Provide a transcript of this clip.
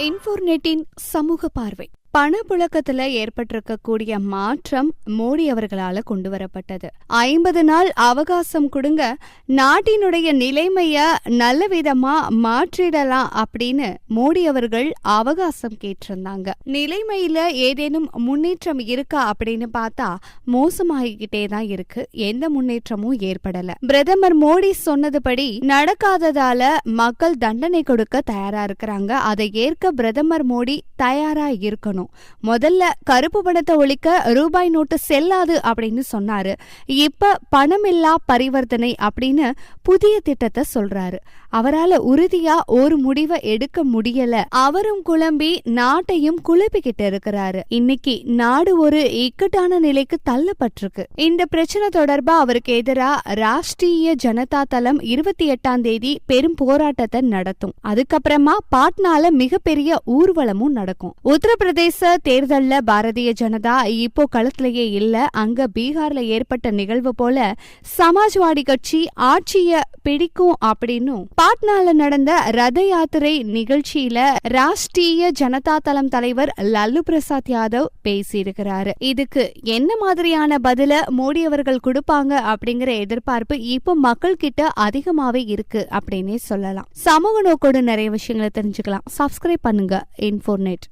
இன்ஃபோர்நெட்டின் சமூக பார்வை. பணப்புழக்கத்துல ஏற்பட்டிருக்கக்கூடிய மாற்றம் மோடி அவர்களால கொண்டு வரப்பட்டது. 50 நாள் அவகாசம் கொடுங்க, நாட்டினுடைய நிலைமைய நல்ல விதமா மாற்றிடலாம் அப்படின்னு மோடி அவர்கள் அவகாசம் கேட்டிருந்தாங்க. நிலைமையில ஏதேனும் முன்னேற்றம் இருக்கா அப்படின்னு பார்த்தா மோசமாகிக்கிட்டே தான் இருக்கு. எந்த முன்னேற்றமும் ஏற்படல. பிரதமர் மோடி சொன்னதுபடி நடக்காததால மக்கள் தண்டனை கொடுக்க தயாரா இருக்கிறாங்க. அதை ஏற்க பிரதமர் மோடி தயாரா இருக்கணும். முதல்ல கருப்பு பணத்தை ஒழிக்க ரூபாய் நோட்டு செல்லாது அப்படின்னு சொன்னாரு. இப்ப பணமில்லா பரிவர்த்தனை அப்படின்னு புதிய திட்டத்தை சொல்றாரு. அவரால உறுதியா ஒரு முடிவை எடுக்க முடியல. அவரும் குழம்பி நாட்டையும் குழப்பிக்கிட்டு இருக்கிறாரு. இன்னைக்கு நாடு ஒரு இக்கட்டான நிலைக்கு தள்ளப்பட்டிருக்கு. இந்த பிரச்சனை தொடர்பா அவருக்கு எதிராக ராஷ்டிரிய ஜனதா தளம் 28ஆம் தேதி பெரும் போராட்டத்தை நடத்தும். அதுக்கப்புறமா பாட்னால மிகப்பெரிய ஊர்வலமும் நடக்கும். உத்தரப்பிரதேச தேர்தல்ல பாரதிய ஜனதா இப்போ களத்திலேயே இல்ல. அங்க பீகார்ல ஏற்பட்ட நிகழ்வு போல சமாஜ்வாடி கட்சி ஆட்சிய பிடிக்கும் அப்படின்னு பாட்னால நடந்த ரத யாத்திரை நிகழ்ச்சியில ராஷ்டிரிய ஜனதா தளம் தலைவர் லல்லு பிரசாத் யாதவ் பேசியிருக்கிறாரு. இதுக்கு என்ன மாதிரியான பதில மோடி அவர்கள் கொடுப்பாங்க அப்படிங்கிற எதிர்பார்ப்பு இப்போ மக்கள் கிட்ட அதிகமாவே இருக்கு அப்படின்னே சொல்லலாம். சமூக நோக்கோடு நிறைய விஷயங்களை தெரிஞ்சுக்கலாம். சப்ஸ்கிரைப் பண்ணுங்க இன்ஃபோர்நெட்.